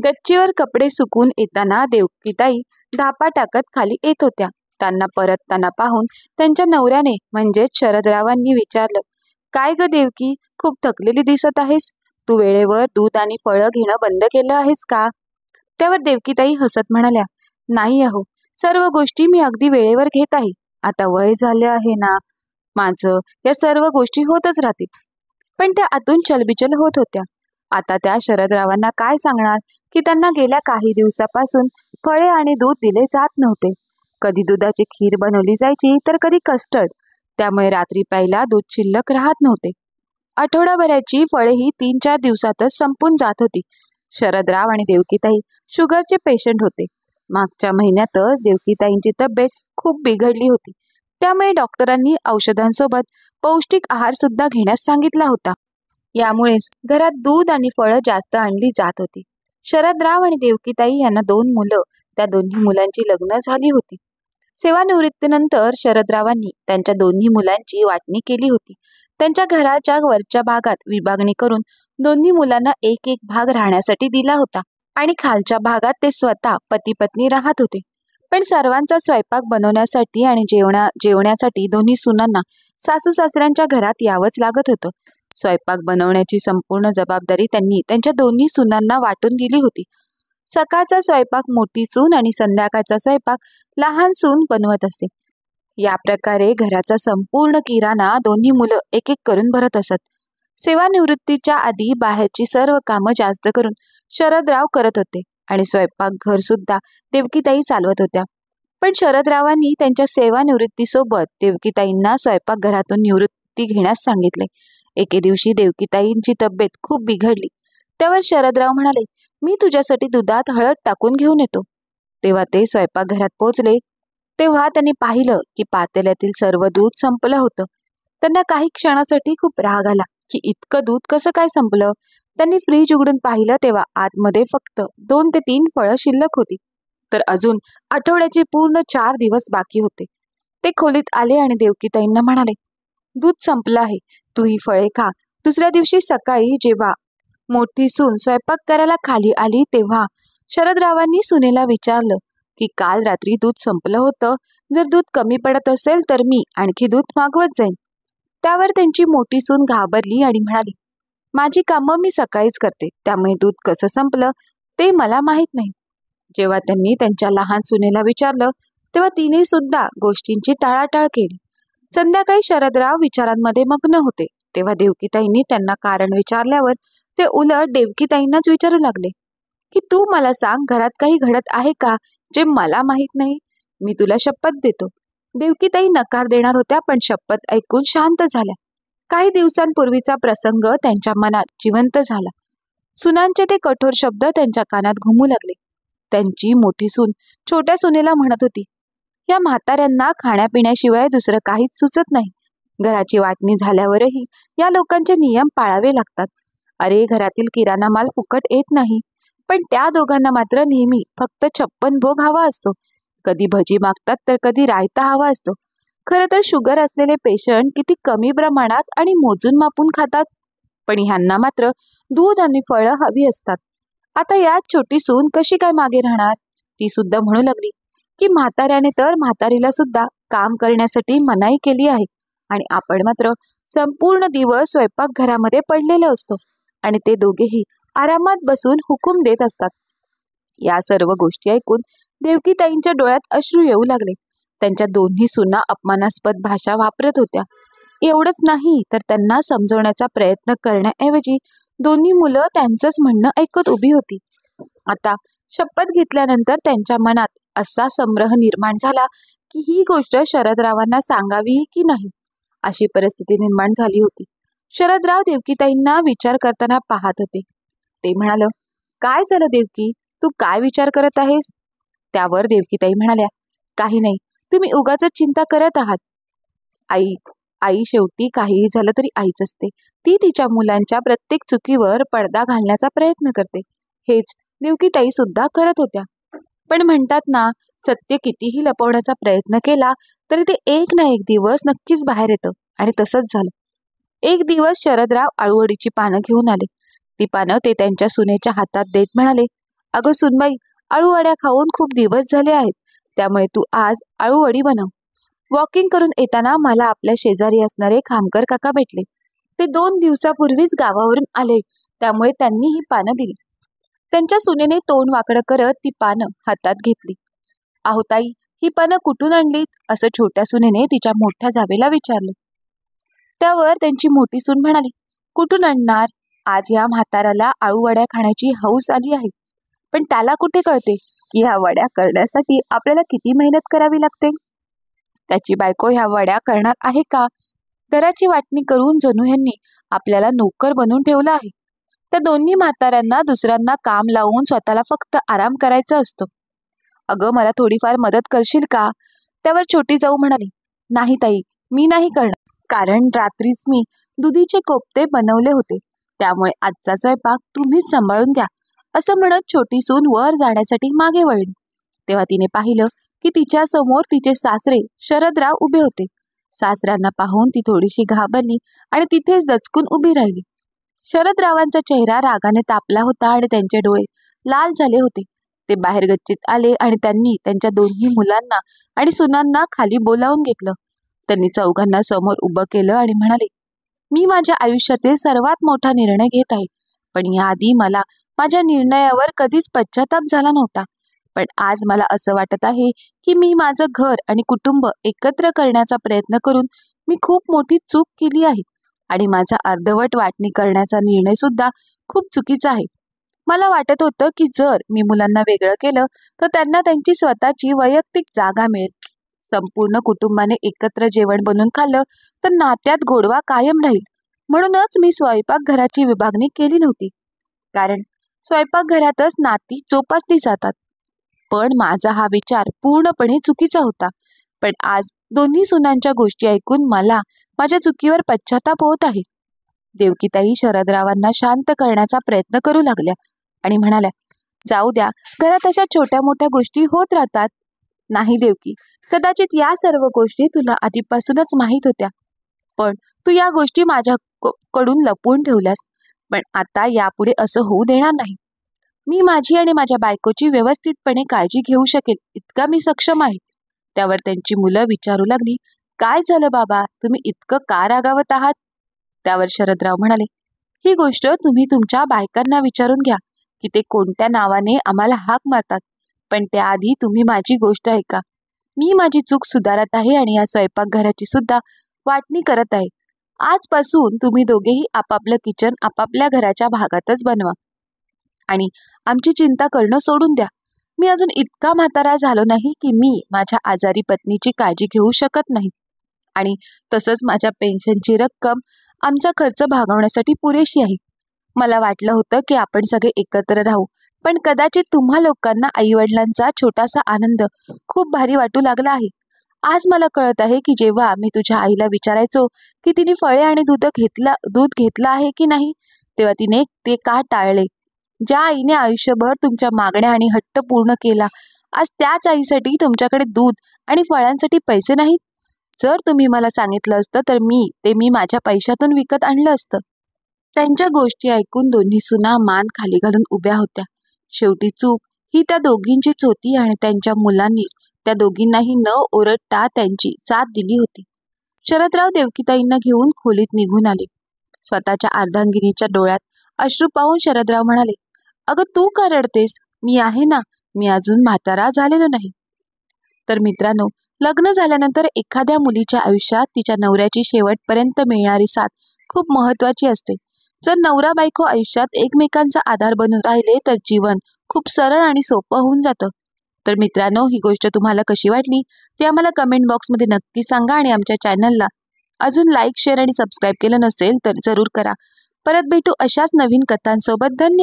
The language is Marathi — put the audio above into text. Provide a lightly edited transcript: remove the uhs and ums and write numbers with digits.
गच्चीवर कपडे सुकून येताना देवकीताई धापा टाकत खाली येत होत्या. त्यांना परतताना पाहून त्यांच्या नवऱ्याने म्हणजेच शरदरावांनी विचारलं, काय ग देवकी, खूप थकलेली दिसत आहेस. तू वेळेवर दूध आणि फळं घेणं बंद केलं आहेस का? त्यावर देवकीताई हसत म्हणाल्या, नाही अहो, सर्व गोष्टी मी अगदी वेळेवर घेत आहे. आता वय झाले आहे ना माझं, या सर्व गोष्टी होतच राहतील. पण त्या आतून चलबिचल होत होत्या. आता त्या शरदरावांना काय सांगणार की त्यांना गेल्या काही दिवसापासून फळे आणि दूध दिले जात नव्हते. कधी दुधाची खीर बनवली जायची तर कधी कस्टर्ड. त्यामुळे रात्री प्यायला दूध शिल्लक राहत नव्हते. आठवडाभराची फळेही 3-4 दिवसातच संपून जात होती. शरदराव आणि देवकीताई शुगरचे पेशंट होते. मागच्या महिन्यातच देवकीताईंची तब्येत खूप बिघडली होती. त्यामुळे डॉक्टरांनी औषधांसोबत पौष्टिक आहार सुद्धा घेण्यास सांगितला होता. यामुळेच घरात दूध आणि फळं जास्त आणली जात होती. शरदराव आणि देवकीताई यांना 2 मुलं, त्या दोन्ही मुलांची लग्न झाली होती. सेवानिवृत्तीनंतर शरदरावांनी त्यांच्या दोन्ही मुलांची वाटणी केली होती. त्यांच्या घराच्या वरच्या भागात विभागणी करून दोन्ही मुलांना एक एक भाग राहण्यासाठी दिला होता आणि खालच्या भागात ते स्वतः पती पत्नी राहत होते. पण सर्वांचा स्वयंपाक बनवण्यासाठी आणि जेवण्यासाठी दोन्ही सुनांना सासू सासऱ्यांच्या घरात यावंच लागत होतं. स्वयंपाक बनवण्याची संपूर्ण जबाबदारी त्यांनी त्यांच्या दोन्ही सुनांना वाटून दिली होती. सकाळचा स्वयंपाक मोठी सून आणि संध्याकाळचा स्वयंपाक लहान सून बनवत असे. या प्रकारे घराचा संपूर्ण किराणा दोन्ही मुलं एक एक करून भरत असत. सेवानिवृत्तीच्या आधी बाहेरची सर्व कामं जास्त करून शरदराव करत होते आणि स्वयंपाक घर सुद्धा देवकीताई चालवत होत्या. पण शरदरावांनी त्यांच्या सेवानिवृत्तीसोबत देवकीताईंना स्वयंपाकघरातून निवृत्ती घेण्यास सांगितले. एके दिवशी देवकीताईंची तब्येत खूप बिघडली. त्यावर शरदराव म्हणाले, मी तुझ्यासाठी दुधात हळद टाकून घेऊन येतो. तेव्हा ते स्वयंपाकघरात पोहोचले तेव्हा त्यांनी पाहिलं की पातेल्यातील सर्व दूध संपलं होतं. त्यांना काही क्षणासाठी खूप राग आला की इतकं दूध कसं काय संपलं. त्यांनी फ्रीज उघडून पाहिलं तेव्हा आतमध्ये फक्त 2 ते 3 फळं शिल्लक होती. तर अजून आठवड्याचे पूर्ण 4 दिवस बाकी होते. ते खोलीत आले आणि देवकीताईंना म्हणाले, दूध संपलं आहे, तू ही फळे खा. दुसऱ्या दिवशी सकाळी जेव्हा मोठी सून स्वयंपाक करायला खाली आली तेव्हा शरदरावांनी सुनेला विचारलं की काल रात्री दूध संपलं होतं, जर दूध कमी पडत असेल तर मी आणखी दूध मागवत जाईन. त्यावर त्यांची मोठी सून घाबरली आणि म्हणाली, माझी कामं मी सकाळीच करते, त्यामुळे दूध कसं संपलं ते मला माहीत नाही. जेव्हा त्यांनी त्यांच्या लहान सुनेला विचारलं तेव्हा तिने सुद्धा गोष्टींची टाळाटाळ केली. संध्याकाळी शरदराव विचारांमध्ये मग्न होते. तेव्हा देवकीताईंनी त्यांना कारण विचारल्यावर ते उलट देवकीताईंनाच विचारू लागले की तू मला सांग, घरात काही घडत आहे का जे मला माहीत नाही. मी तुला शपथ देतो. देवकीताई नकार देणार होत्या पण शपथ ऐकून शांत झाल्या. काही दिवसांपूर्वीचा प्रसंग त्यांच्या मनात जिवंत झाला. सुनांचे ते कठोर शब्द त्यांच्या कानात घुमू लागले. त्यांची मोठी सून छोट्या सुनेला म्हणत होती, या म्हाताऱ्यांना खाण्यापिण्याशिवाय दुसरं काहीच सुचत नाही. घराची वाटणी झाल्यावरही या लोकांचे नियम पाळावे लागतात. अरे, घरातील किराणा माल फुकट येत नाही. पण त्या दोघांना मात्र नेहमी फक्त 56 भोग हवा असतो. कधी भजी मागतात तर कधी रायता हवा असतो. खरं तर शुगर असलेले पेशंट किती कमी प्रमाणात आणि मोजून मापून खातात, पण ह्यांना मात्र दूध आणि फळं हवी असतात. आता यात छोटी सून कशी काय मागे राहणार. ती सुद्धा म्हणू लागली की म्हाताऱ्याने तर म्हातारीला सुद्धा काम करण्यासाठी मनाई केली आहे आणि आपण मात्र संपूर्ण दिवस स्वयंपाकघरामध्ये पडलेलो असतो आणि ते दोघेही आरामात बसून हुकूम देत असतात. या सर्व गोष्टी ऐकून देवकीताईंच्या डोळ्यात अश्रू येऊ लागले. त्यांच्या दोन्ही सुना अपमानास्पद भाषा वापरत होत्या. एवढंच नाही तर त्यांना समजवण्याचा प्रयत्न करण्याऐवजी दोन्ही मुलं त्यांचंच म्हणणं ऐकत उभी होती. आता शपथ घेतल्यानंतर त्यांच्या मनात असा संभ्रम निर्माण झाला की ही गोष्ट शरदरावांना सांगावी की नाही अशी परिस्थिती निर्माण झाली होती. शरदराव देवकीताईंना विचार करताना पाहत होते. ते म्हणाल, काय झालं देवकी, तू काय विचार करत आहेस. त्यावर देवकीताई म्हणाल्या, काही नाही, तुम्ही उगाच चिंता करत आहात. आई शेवटी काहीही झालं तरी आईच असते. ती तिच्या मुलांच्या प्रत्येक चुकीवर पडदा घालण्याचा प्रयत्न करते. हेच देवकीताई सुद्धा करत होत्या. पण म्हणतात ना, सत्य कितीही लपवण्याचा प्रयत्न केला तरी ते एक ना एक दिवस नक्कीच बाहेर येतं आणि तसंच झालं. एक दिवस शरदराव आळूवडीची पानं घेऊन आले. ती पानं ते त्यांच्या सुनेच्या हातात देत म्हणाले, अगं सुनबाई, आळूवड्या खाऊन खूप दिवस झाले आहेत, त्यामुळे तू आज आळूवडी बनव. वॉकिंग करून येताना मला आपल्या शेजारी असणारे खामकर काका भेटले. ते 2 दिवसापूर्वीच गावावरून आले, त्यामुळे त्यांनी ही पानं दिली. त्यांच्या सुनेने तोंड वाकडं करत ती पानं हातात घेतली. अहो ताई, ही पानं कुठून आणलीत, असं छोट्या सुनेने तिच्या मोठ्या जावेला विचारलं. त्यावर त्यांची मोठी सून म्हणाली, कुठून आणणार? आज या म्हाताऱ्याला आळूवड्या खाण्याची हौस आली आहे, पण त्याला कुठे कळते की ह्या वड्या करण्यासाठी आपल्याला किती मेहनत करावी लागते. त्याची बायको ह्या वड्या करणार आहे का? घराची वाटणी करून जणू ह्यांनी आपल्याला नोकर बनवून ठेवलं आहे. त्या दोन्ही म्हाताऱ्यांना दुसऱ्यांना काम लावून स्वतःला फक्त आराम करायचा असतो. अगं, मला थोडीफार मदत करशील का? त्यावर छोटी जाऊ म्हणाली, नाही ताई, मी नाही करणार, कारण रात्रीच मी दुधीचे कोफ्ते बनवले होते, त्यामुळे आजचा स्वयंपाक तुम्हीच सांभाळून घ्या, असं म्हणत छोटी सून वर जाण्यासाठी मागे वळली. तेव्हा तिने पाहिलं की तिच्या समोर तिचे सासरे शरदराव उभे होते. सासऱ्यांना पाहून ती थोडीशी घाबरली आणि तिथेच दचकून उभी राहिली. शरदरावांचा चेहरा रागाने तापला होता आणि त्यांचे डोळे लाल झाले होते. ते बाहेर गच्चीत आले आणि त्यांनी त्यांच्या दोन्ही मुलांना आणि सुनांना खाली बोलावून घेतलं. त्यांनी चौघांना समोर उभं केलं आणि म्हणाले, मी माझ्या आयुष्यातील सर्वात मोठा निर्णय घेत आहे, पण याआधी मला माझ्या निर्णयावर कधीच पश्चाताप झाला नव्हता. पण आज मला असं वाटत आहे की मी माझं घर आणि कुटुंब एकत्र करण्याचा प्रयत्न करून मी खूप मोठी चूक केली आहे आणि माझा अर्धवट वाटणी करण्याचा निर्णय सुद्धा खूप चुकीचा आहे. मला वाटत होतं की जर मी मुलांना वेगळं केलं तर त्यांना त्यांची स्वतःची वैयक्तिक जागा मिळेल. संपूर्ण कुटुंबाने एकत्र जेवण बनवून खाल्लं तर नात्यात गोडवा कायम राहील. म्हणूनच मी स्वयंपाकघराची विभागणी केली नव्हती, कारण स्वयंपाकघरातच नाती जोपासली जातात. पण माझा हा विचार पूर्णपणे चुकीचा होता. पण आज दोन्ही सुनांच्या गोष्टी ऐकून मला माझ्या चुकीवर पश्चाताप होत आहे. देवकीताई शरदरावांना शांत करण्याचा प्रयत्न करू लागल्या आणि म्हणाल्या, जाऊ द्या, घरात अशा छोट्या मोठ्या गोष्टी होत राहतात. नाही देवकी, कदाचित या सर्व गोष्टी तुला आधीपासूनच माहीत होत्या, पण तू या गोष्टी माझ्याकडून लपवून ठेवल्यास. पण आता यापुढे असं होऊ देणार नाही. मी माझी आणि माझ्या बायकोची व्यवस्थितपणे काळजी घेऊ शकेल इतका मी सक्षम आहे. त्यावर त्यांची मुलं विचारू लागली, काय झालं बाबा, तुम्ही इतकं का रागावत आहात? त्यावर शरदराव म्हणाले, ही गोष्ट तुम्ही तुमच्या बायकांना विचारून घ्या की ते कोणत्या नावाने आम्हाला हाक मारतात. पण त्याआधी तुम्ही माझी गोष्ट ऐका. मी माझी चूक सुधारत आहे आणि या स्वयंपाकघराची सुद्धा वाटणी करत आहे. आजपासून तुम्ही दोघेही आपापलं किचन आपापल्या घराच्या भागातच बनवा आणि आमची चिंता करणं सोडून द्या. मी अजून इतका म्हातारा झालो नाही की मी माझ्या आजारी पत्नीची काळजी घेऊ शकत नाही, आणि तसंच माझ्या पेन्शनची रक्कम आमचा खर्च भागवण्यासाठी पुरेशी आहे. मला वाटलं होतं की आपण सगळे एकत्र राहू, पण कदाचित तुम्हा लोकांना आईवडिलांचा छोटासा आनंद खूप भारी वाटू लागला आहे. आज मला कळत आहे की जेव्हा मी तुझ्या आईला विचारायचो की तिने फळे आणि दूध घेतलं आहे की नाही, तेव्हा तिने ते का टाळले. ज्या आईने आयुष्यभर तुमच्या मागण्या आणि हट्ट पूर्ण केला, आज त्याच आईसाठी तुमच्याकडे दूध आणि फळांसाठी पैसे नाहीत. जर तुम्ही मला सांगितलं असतं तर मी माझ्या पैशातून विकत आणलं असतं. त्यांच्या गोष्टी ऐकून दोन्ही सुना मान खाली घालून उभ्या होत्या. शेवटी चूक ही त्या दोघींचीच होती आणि त्यांच्या मुलांनीच त्या दोघींनाही न ओरडता त्यांची साथ दिली होती. शरदराव देवकीताईंना घेऊन खोलीत निघून आले. स्वतःच्या अर्धांगिनीच्या डोळ्यात अश्रू पाहून शरदराव म्हणाले, अगं तू का रडतेस? मी आहे ना, मी अजून म्हातारा झालेलो नाही. तर मित्रांनो, लग्न झाल्यानंतर एखाद्या मुलीच्या आयुष्यात तिच्या नवऱ्याची शेवटपर्यंत मिळणारी साथ खूप महत्त्वाची असते. जर नवरा बायको आयुष्यात एकमेकांचा आधार बनून राहिले तर जीवन खूप सरळ आणि सोपं होऊन जातं. तर मित्रांनो, ही गोष्ट तुम्हाला कशी वाटली ते आम्हाला कमेंट बॉक्समध्ये नक्की सांगा आणि आमच्या चॅनलला अजून लाईक, शेअर आणि सबस्क्राईब केलं नसेल तर जरूर करा. परत भेटू अशाच नवीन कथांसोबत. धन्यवाद.